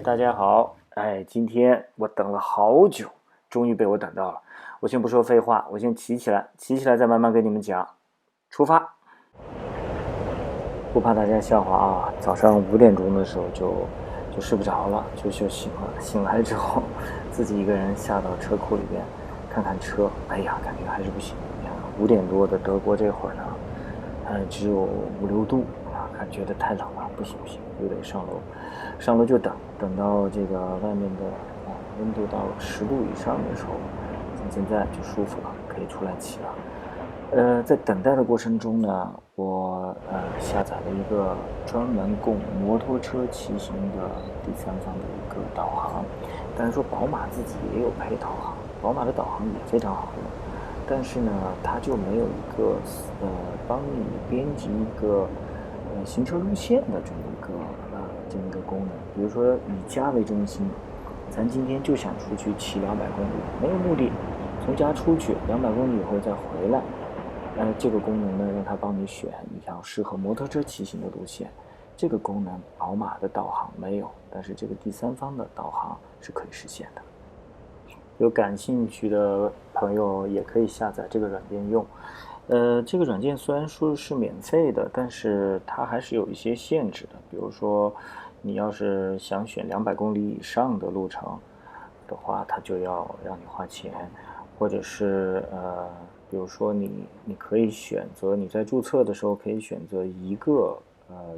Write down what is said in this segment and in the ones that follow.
大家好，今天我等了好久，终于被我等到了。我先不说废话，我先骑起来，骑起来再慢慢跟你们讲。出发！不怕大家笑话啊，早上5点钟的时候就睡不着了，就醒了。醒来之后，自己一个人下到车库里边，看看车，哎呀，感觉还是不行。你看5点多的德国这会儿呢，只有5、6度啊，觉得太冷了，不行，又得上楼。上楼就等到这个外面的温度到10度以上的时候，现在就舒服了，可以出来骑了。在等待的过程中呢，我下载了一个专门供摩托车骑行的第三方的一个导航。当然说宝马自己也有配导航，宝马的导航也非常好用，但是呢，它就没有一个帮你编辑一个行车路线的这么一个功能。比如说以家为中心，咱今天就想出去骑200公里，没有目的，从家出去200公里以后再回来。这个功能呢，让它帮你选一条适合摩托车骑行的路线。这个功能宝马的导航没有，但是这个第三方的导航是可以实现的。有感兴趣的朋友也可以下载这个软件用。这个软件虽然说是免费的，但是它还是有一些限制的。比如说，你要是想选200公里以上的路程的话，它就要让你花钱，或者是比如说你可以选择你在注册的时候可以选择一个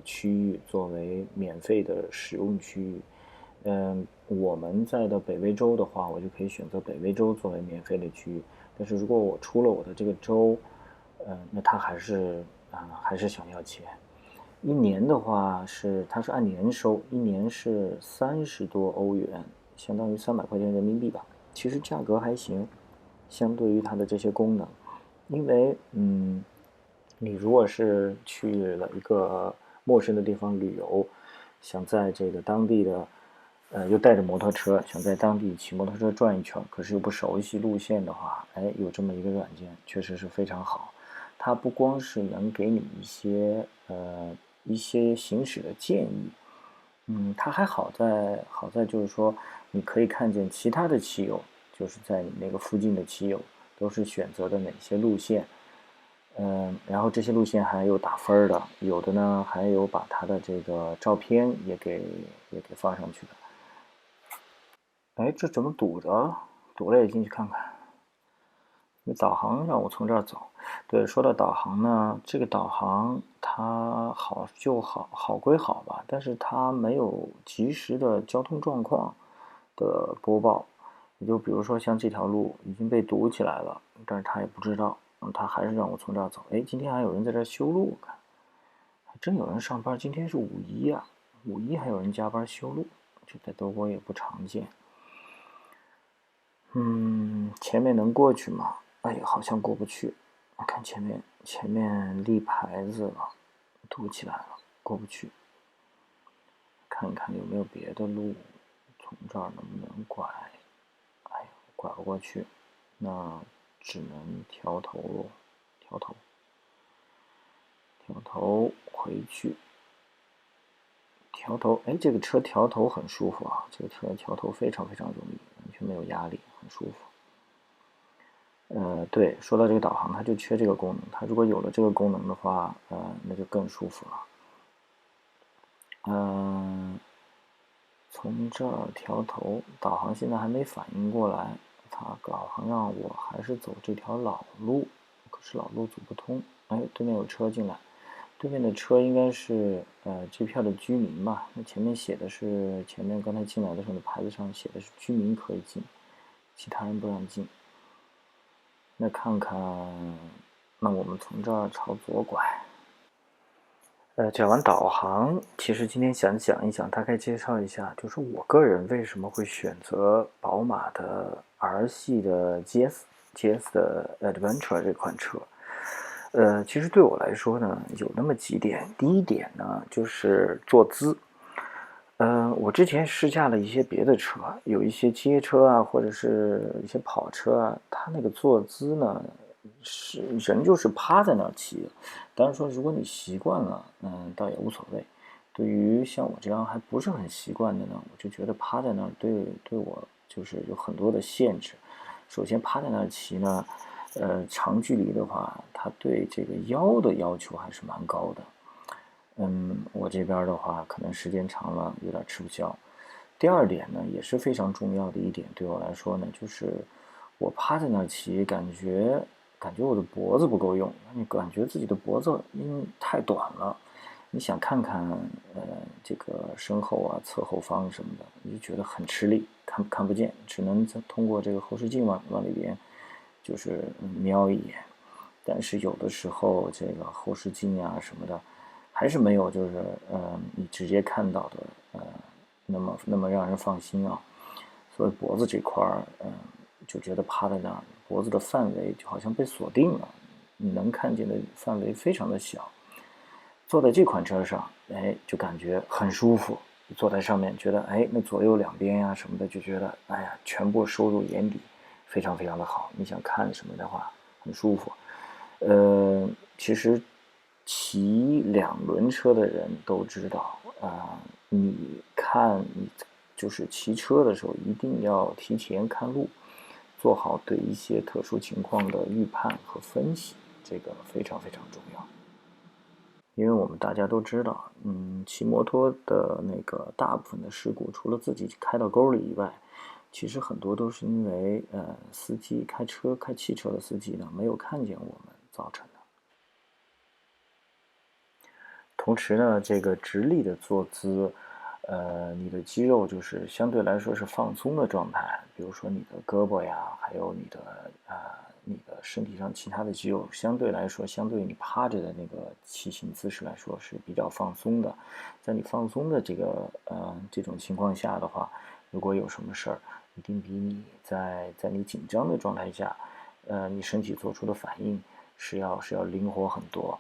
区域作为免费的使用区域。我们在的北威州的话，我就可以选择北威州作为免费的区域。但是如果我出了我的这个州，那他还是想要钱。一年的话它是按年收，一年是30多欧元，相当于300块钱人民币吧。其实价格还行，相对于它的这些功能。因为你如果是去了一个陌生的地方旅游，想在这个当地的又带着摩托车，想在当地骑摩托车转一圈，可是又不熟悉路线的话，有这么一个软件确实是非常好。它不光是能给你一些行驶的建议，它还好在就是说，你可以看见其他的骑友，就是在你那个附近的骑友都是选择的哪些路线。然后这些路线还有打分的，有的呢还有把它的这个照片也给放上去的。这怎么堵着了？堵了也进去看看。那导航让我从这儿走。对，说到导航呢，这个导航它好就好归好吧，但是它没有及时的交通状况的播报。也就比如说像这条路已经被堵起来了，但是他也不知道，他还是让我从这儿走。今天还有人在这儿修路，看，还真有人上班。今天是5·1啊，5·1还有人加班修路，这在德国也不常见。前面能过去吗？好像过不去。我看前面立牌子了，堵起来了，过不去。看一看有没有别的路，从这儿能不能拐？拐不过去，那只能调头喽，调头回去。调头，这个车调头很舒服啊，这个车调头非常非常容易，完全没有压力，很舒服。对，说到这个导航，它就缺这个功能。它如果有了这个功能的话，那就更舒服了。从这儿调头，导航现在还没反应过来，它导航让我还是走这条老路，可是老路走不通。对面有车进来，对面的车应该是这片的居民吧？那前面写的是前面刚才进来的时候的牌子上写的是居民可以进，其他人不让进。那看看，那我们从这儿朝左拐。讲完导航，其实今天想讲一讲，大概介绍一下，就是我个人为什么会选择宝马的 R 系的 GS 的 Adventure 这款车。其实对我来说呢，有那么几点。第一点呢，就是坐姿。我之前试驾了一些别的车，有一些街车啊，或者是一些跑车啊，它那个坐姿呢，是人就是趴在那儿骑。当然说，如果你习惯了，倒也无所谓。对于像我这样还不是很习惯的呢，我就觉得趴在那儿对我就是有很多的限制。首先趴在那儿骑呢，长距离的话，它对这个腰的要求还是蛮高的。我这边的话，可能时间长了有点吃不消。第二点呢，也是非常重要的一点，对我来说呢，就是我趴在那儿骑，感觉我的脖子不够用，你感觉自己的脖子因为太短了，你想看看这个身后啊、侧后方什么的，你就觉得很吃力，看不见，只能通过这个后视镜往里边就是瞄一眼。但是有的时候这个后视镜啊什么的，还是没有就是你直接看到的那么让人放心啊。所以脖子这块儿，就觉得趴在那儿，脖子的范围就好像被锁定了，你能看见的范围非常的小。坐在这款车上，哎，就感觉很舒服。坐在上面，觉得哎，那左右两边呀什么的，就觉得哎呀，全部收入眼底，非常非常的好。你想看什么的话，很舒服。呃，其实骑两轮车的人都知道你就是骑车的时候一定要提前看路，做好对一些特殊情况的预判和分析，这个非常非常重要。因为我们大家都知道，骑摩托的那个大部分的事故，除了自己开到沟里以外，其实很多都是因为司机开汽车的司机呢没有看见我们造成的。同时呢，这个直立的坐姿，你的肌肉就是相对来说是放松的状态，比如说你的胳膊呀，还有你的身体上其他的肌肉，相对来说，相对你趴着的那个骑行姿势来说是比较放松的。在你放松的这种情况下的话，如果有什么事儿，一定比你在你紧张的状态下，你身体做出的反应是要灵活很多。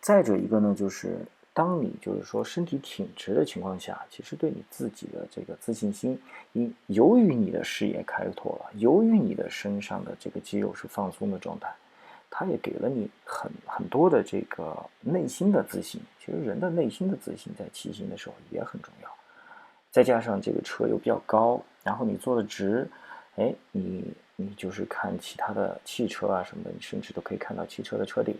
再者一个呢，就是当你就是说身体挺直的情况下，其实对你自己的这个自信心，由于你的视野开拓了，由于你的身上的这个肌肉是放松的状态，它也给了你很多的这个内心的自信。其实人的内心的自信在骑行的时候也很重要。再加上这个车又比较高，然后你坐的直，哎，你就是看其他的汽车啊什么的，你甚至都可以看到汽车的车顶，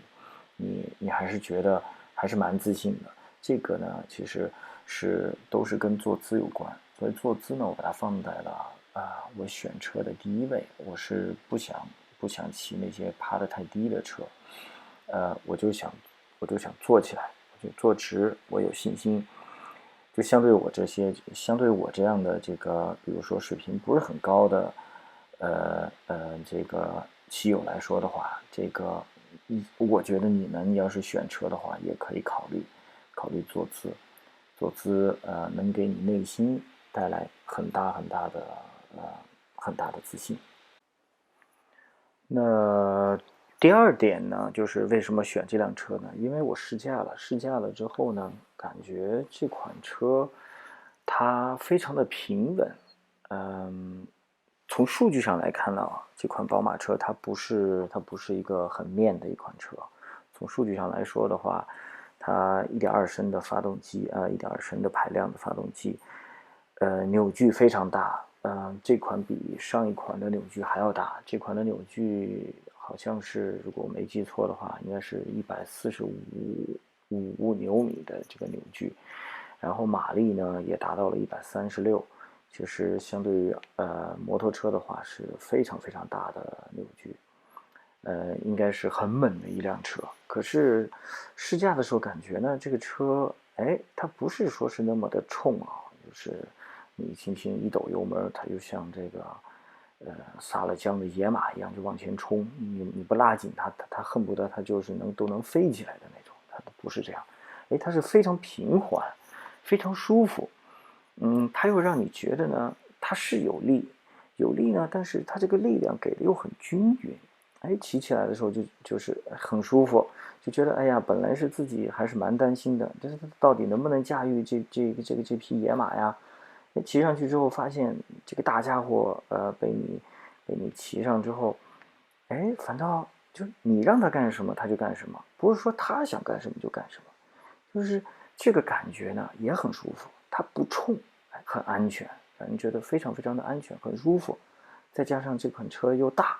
你还是觉得还是蛮自信的。这个呢，其实都是跟坐姿有关，所以坐姿呢，我把它放在了我选车的第一位。我是不想骑那些趴得太低的车，我就想坐起来，我就坐直，我有信心。就相对我这样的这个，比如说水平不是很高的，这个骑友来说的话，我觉得你们要是选车的话，也可以考虑坐姿能给你内心带来呃很大的自信。那第二点呢，就是为什么选这辆车呢？因为我试驾了之后呢，感觉这款车它非常的平稳。嗯，从数据上来看呢，这款宝马车它不是一个很面的一款车。从数据上来说的话，它1.2升的发动机1.2升的排量的发动机，扭矩非常大。这款比上一款的扭矩还要大。这款的扭矩好像是，如果我没记错的话，应该是145牛米的这个扭矩，然后马力呢也达到了136。其实相对于摩托车的话是非常非常大的扭矩。应该是很猛的一辆车。可是试驾的时候感觉呢，这个车，哎，它不是说是那么的冲啊，就是你轻轻一抖油门，它就像这个撒了浆的野马一样就往前冲。你不拉紧它恨不得它就是都能飞起来的那种。它不是这样，哎，它是非常平缓，非常舒服。它又让你觉得呢，它是有力呢，但是它这个力量给的又很均匀。哎，骑起来的时候就是很舒服，就觉得哎呀，本来是自己还是蛮担心的，但是到底能不能驾驭这匹野马呀？骑上去之后发现这个大家伙，被你骑上之后，哎，反倒就你让他干什么他就干什么，不是说他想干什么就干什么，就是这个感觉呢也很舒服，它不冲，很安全，让人觉得非常非常的安全，很舒服。再加上这款车又大，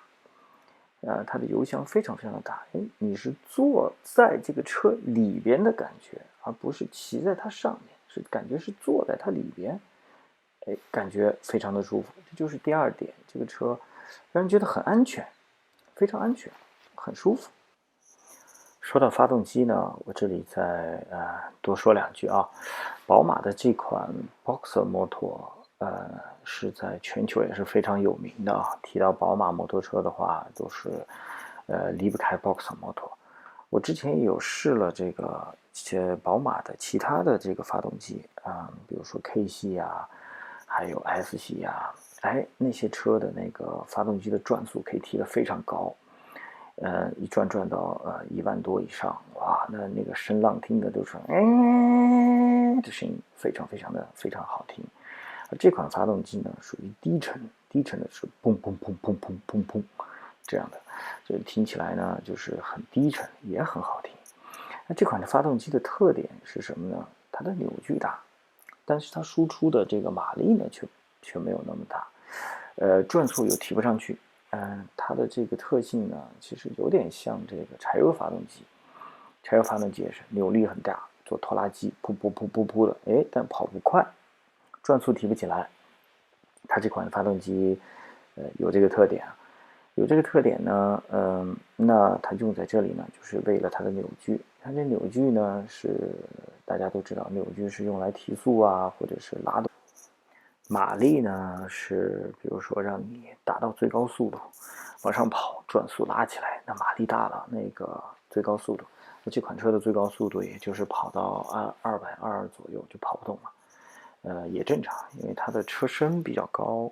它的油箱非常非常的大，你是坐在这个车里边的感觉，而不是骑在它上面，是感觉是坐在它里边，感觉非常的舒服。这就是第二点，这个车让人觉得很安全，非常安全，很舒服。说到发动机呢，我这里再多说两句啊。宝马的这款 Boxer 摩托，是在全球也是非常有名的啊。提到宝马摩托车的话，都是离不开 Boxer 摩托。我之前也有试了些宝马的其他的这个发动机啊，比如说 K 系啊，还有 S 系啊，那些车的那个发动机的转速可以提得非常高。一转到1万多以上，哇，那个声浪听的都是这声音非常非常的非常好听。而这款发动机呢属于低沉的是砰砰砰砰砰砰砰这样的，就听起来呢就是很低沉，也很好听。那这款的发动机的特点是什么呢？它的扭矩大，但是它输出的这个马力呢却没有那么大，转速又提不上去。它的这个特性呢，其实有点像这个柴油发动机。柴油发动机也是扭力很大，做拖拉机噗噗噗噗噗的，但跑不快，转速提不起来。它这款发动机，有这个特点啊，有这个特点呢，那它用在这里呢，就是为了它的扭矩。它这扭矩呢，是大家都知道，扭矩是用来提速啊，或者是拉动。马力呢是比如说让你达到最高速度，往上跑，转速拉起来，那马力大了，那个最高速度，那这款车的最高速度也就是跑到220左右就跑不动了，也正常，因为它的车身比较高，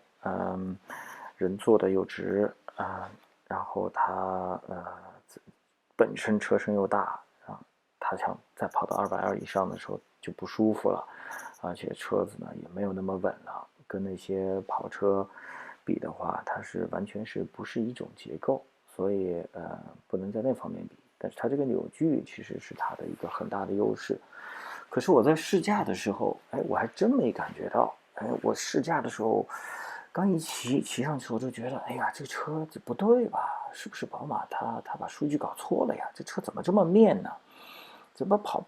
人坐的又直然后它本身车身又大它想再跑到220以上的时候就不舒服了。而且车子呢也没有那么稳了，跟那些跑车比的话，它是完全不是一种结构，所以不能在那方面比。但是它这个扭矩其实是它的一个很大的优势。可是我在试驾的时候，我还真没感觉到。我试驾的时候刚一骑上去，我就觉得，哎呀，这车这不对吧？是不是宝马它把数据搞错了呀？这车怎么这么面呢？怎么跑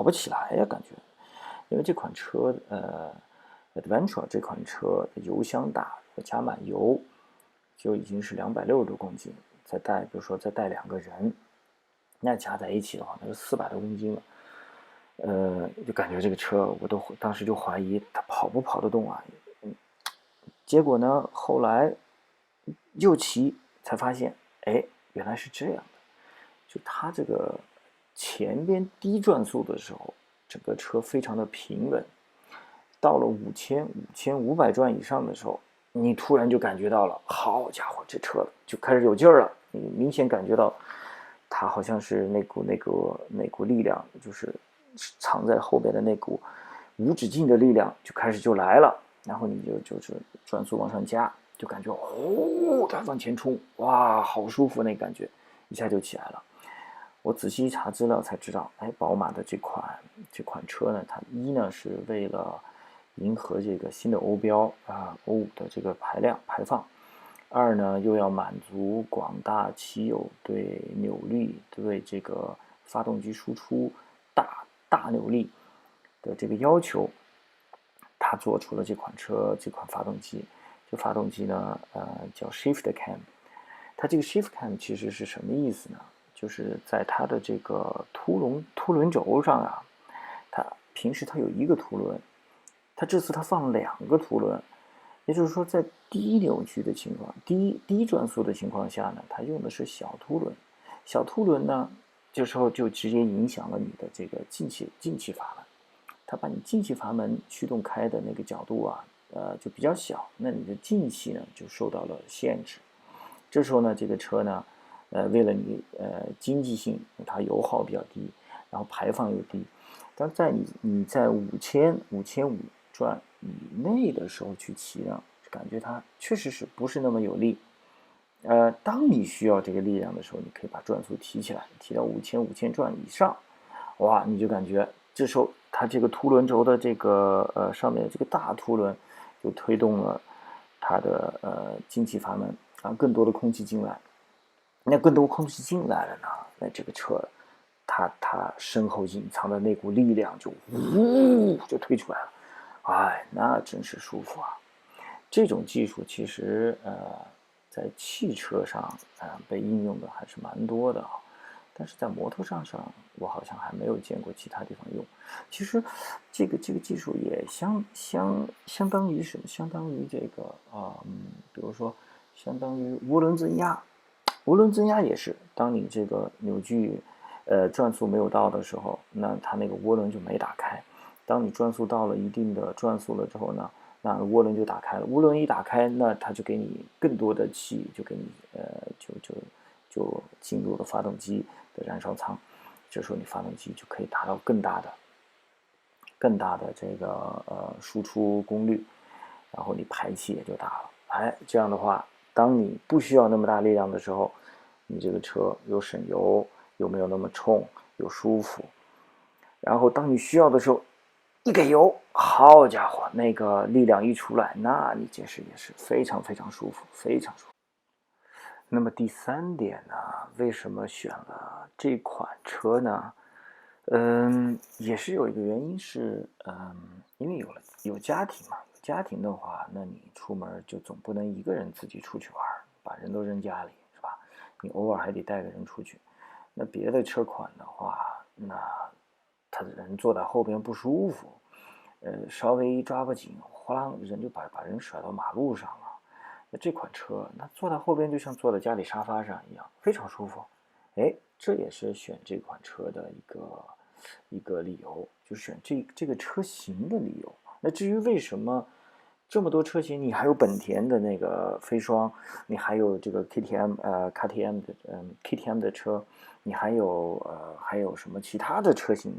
不起来呀？感觉。因为这款车Adventure 这款车的油箱大，加满油就已经是260多公斤，比如说再带2个人，那加在一起的话，那就400多公斤了。就感觉这个车，我当时就怀疑它跑不跑得动啊。结果呢，后来又骑才发现，原来是这样的。就它这个前边低转速的时候，整个车非常的平稳，到了5500转以上的时候，你突然就感觉到了，好家伙，这车就开始有劲儿了。你明显感觉到它好像是那股力量，就是藏在后边的那股无止境的力量就开始来了。然后你就是转速往上加，就感觉它往前冲，哇，好舒服，那感觉一下就起来了。我仔细一查资料才知道，宝马的这款车呢，它一呢是为了迎合这个新的欧标欧5的这个排放，二呢又要满足广大骑友对扭力、对这个发动机输出大扭力的这个要求，它做出了这款发动机。这发动机呢，叫 Shift Cam。它这个 Shift Cam 其实是什么意思呢？就是在它的这个凸轮轴上啊，它平时它有一个凸轮，它这次它放了2个凸轮，也就是说在低扭矩的情况、低转速的情况下呢，它用的是小凸轮。小凸轮呢，这时候就直接影响了你的这个进气阀门，它把你进气阀门驱动开的那个角度啊，就比较小，那你的进气呢就受到了限制。这时候呢，这个车呢，为了你经济性，它油耗比较低，然后排放又低，但在你在5500转以内的时候去骑呢，感觉它确实是不是那么有力。当你需要这个力量的时候，你可以把转速提起来，提到5000转以上，哇，你就感觉这时候它这个凸轮轴的这个上面这个大凸轮就推动了它的进气阀门啊，更多的空气进来。那更多空气进来了呢，那这个车它身后隐藏的那股力量就呜就推出来了，哎，那真是舒服啊！这种技术其实在汽车上被应用的还是蛮多的啊，但是在摩托上我好像还没有见过其他地方用。其实这个技术也相当于什么？相当于这个比如说相当于涡轮增压。涡轮增压也是，当你这个扭矩转速没有到的时候，那它那个涡轮就没打开。当你转速到了一定的转速了之后呢，那涡轮就打开了。涡轮一打开，那它就给你更多的气，就给你就进入了发动机的燃烧舱。这时候你发动机就可以达到更大的这个输出功率，然后你排气也就大了。哎，这样的话，当你不需要那么大力量的时候，你这个车又省油，又没有那么冲，又舒服。然后当你需要的时候，一给油，好家伙，那个力量一出来，那你也是非常非常舒服，非常舒服。那么第三点呢，为什么选了这款车呢？也是有一个原因是，因为有家庭嘛，有家庭的话，那你出门就总不能一个人自己出去玩，把人都扔家里，是吧？你偶尔还得带个人出去。那别的车款的话，那他的人坐在后边不舒服，稍微一抓不紧，哗啦人就把人甩到马路上了。那这款车，那坐在后边就像坐在家里沙发上一样，非常舒服。哎，这也是选这款车的一个理由，就是选这个车型的理由。那至于为什么这么多车型，你还有本田的那个飞霜，你还有这个 KTM 的车，你还有什么其他的车型，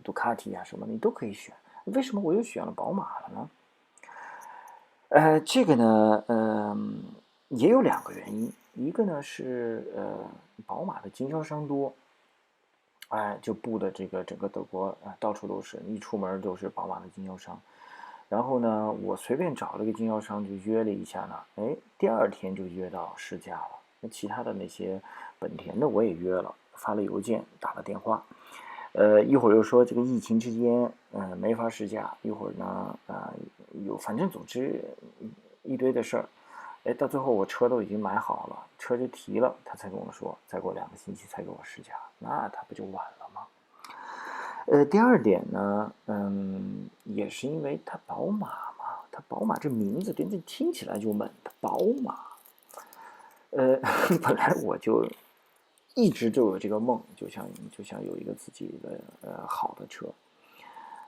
杜卡迪啊什么，你都可以选。为什么我又选了宝马了呢？这个呢，也有两个原因，一个呢是宝马的经销商多，哎，就布的这个整个德国到处都是，一出门都是宝马的经销商。然后呢，我随便找了个经销商就约了一下呢，哎，第二天就约到试驾了。那其他的那些本田的我也约了，发了邮件，打了电话。一会儿又说这个疫情之间，没法试驾，一会儿呢，反正总之一堆的事儿。哎，到最后我车都已经买好了，车就提了，他才跟我说，再过2个星期才给我试驾，那他不就晚了吗？第二点呢，也是因为它宝马嘛，它宝马这名字真正听起来就猛，它宝马。本来我就一直就有这个梦，就想有一个自己的好的车。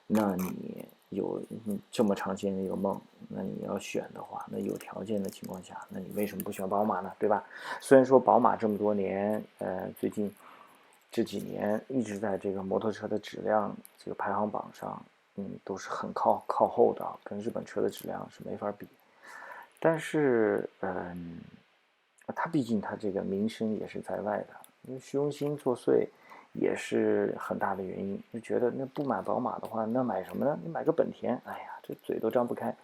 那你有这么长时间的一个梦，那你要选的话，那有条件的情况下，那你为什么不选宝马呢？对吧？虽然说宝马这么多年，最近这几年一直在这个摩托车的质量这个排行榜上，都是很靠后的，跟日本车的质量是没法比。但是，他毕竟他这个名声也是在外的，因为虚荣心作祟也是很大的原因。就觉得那不买宝马的话，那买什么呢？你买个本田，哎呀，这嘴都张不开。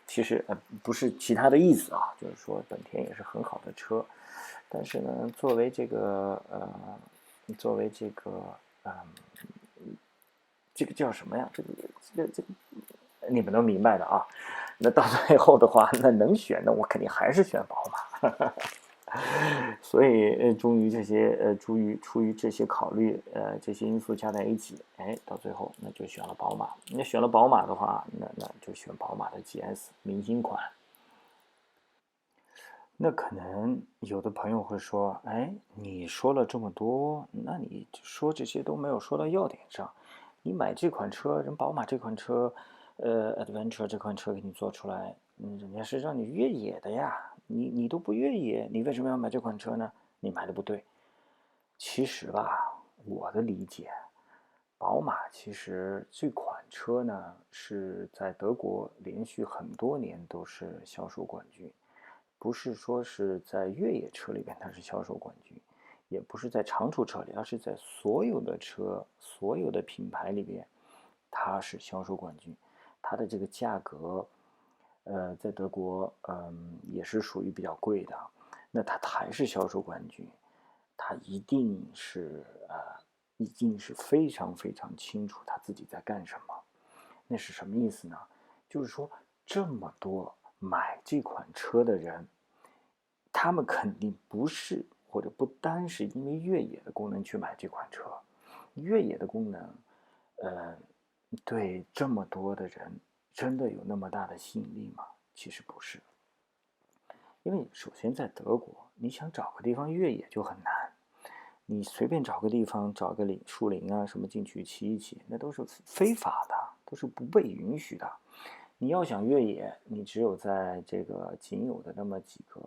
其实不是其他的意思啊，就是说本田也是很好的车，但是呢，作为这个呃这个叫什么呀？这个，你们都明白的啊。那到最后的话，那能选，那我肯定还是选宝马。所以，终于这些出于这些考虑，这些因素加在一起，哎，到最后那就选了宝马。那选了宝马的话，那就选宝马的 GS 明星款。那可能有的朋友会说，哎，你说了这么多，那你说这些都没有说到要点上。你买这款车，人宝马这款车，Adventure 这款车给你做出来，人家是让你越野的呀，你都不越野，你为什么要买这款车呢？你买的不对。其实吧，我的理解，宝马其实这款车呢是在德国连续很多年都是销售冠军。不是说是在越野车里边它是销售冠军，也不是在长途车里，而是在所有的车、所有的品牌里边，它是销售冠军，它的这个价格，在德国，也是属于比较贵的，那它还是销售冠军，它一定是非常非常清楚他自己在干什么。那是什么意思呢？就是说，这么多买这款车的人，他们肯定不是或者不单是因为越野的功能去买这款车。越野的功能，对这么多的人真的有那么大的吸引力吗？其实不是，因为首先在德国，你想找个地方越野就很难。你随便找个地方，找个树林啊什么进去骑一骑，那都是非法的，都是不被允许的。你要想越野，你只有在这个仅有的那么几个，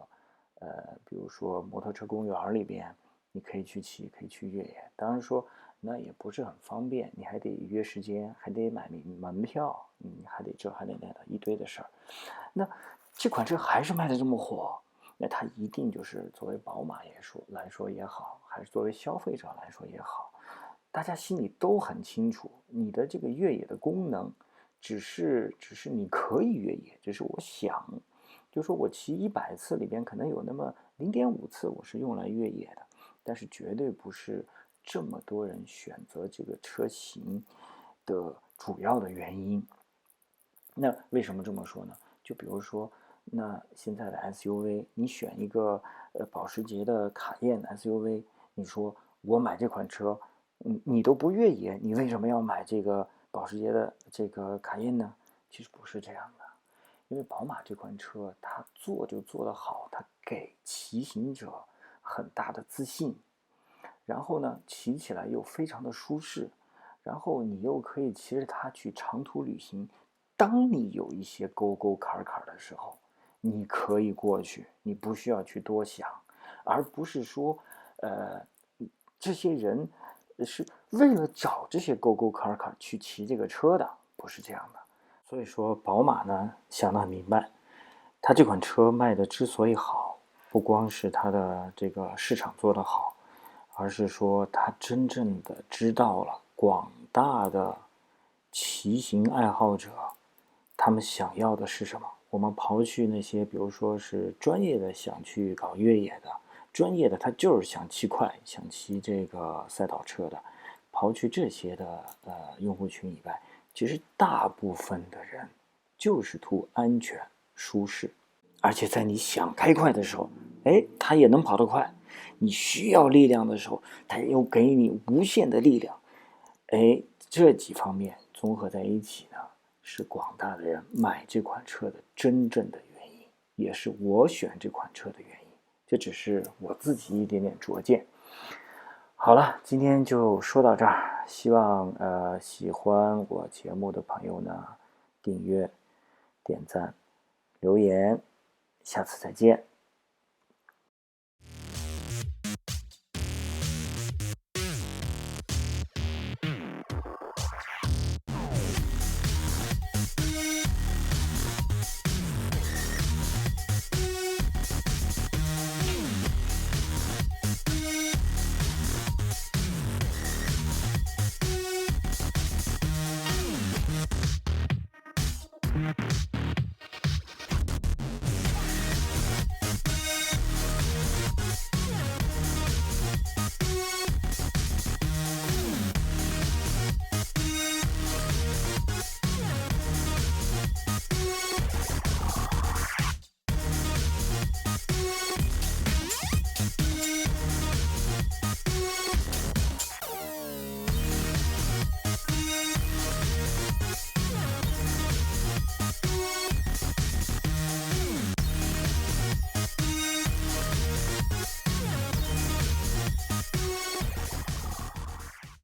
比如说摩托车公园里边，你可以去骑，可以去越野。当然说那也不是很方便，你还得约时间，还得买门票，你还得这还得那的一堆的事儿。那这款车还是卖的这么火，那它一定就是作为宝马来说也好，还是作为消费者来说也好，大家心里都很清楚，你的这个越野的功能，只是你可以越野，只是我想，就是说我骑100次里边可能有那么0.5次我是用来越野的，但是绝对不是这么多人选择这个车型的主要的原因。那为什么这么说呢？就比如说，那现在的 SUV， 你选一个保时捷的卡宴 SUV， 你说我买这款车，你都不越野，你为什么要买这个保时捷的这个卡宴呢？其实不是这样的，因为宝马这款车它做就做得好，它给骑行者很大的自信，然后呢，骑起来又非常的舒适，然后你又可以骑着它去长途旅行。当你有一些沟沟坎坎的时候，你可以过去，你不需要去多想，而不是说，这些人是为了找这些沟沟坎坎去骑这个车的，不是这样的。所以说，宝马呢想得很明白，它这款车卖的之所以好，不光是它的这个市场做得好，而是说它真正的知道了广大的骑行爱好者他们想要的是什么？我们刨去那些，比如说是专业的想去搞越野的，专业的他就是想骑快，想骑这个赛道车的，刨去这些的用户群以外，其实大部分的人就是图安全、舒适，而且在你想开快的时候，他也能跑得快；你需要力量的时候，他又给你无限的力量。这几方面综合在一起呢，是广大的人买这款车的真正的原因，也是我选这款车的原因。这只是我自己一点点拙见。好了，今天就说到这儿。希望喜欢我节目的朋友呢，订阅、点赞、留言。下次再见。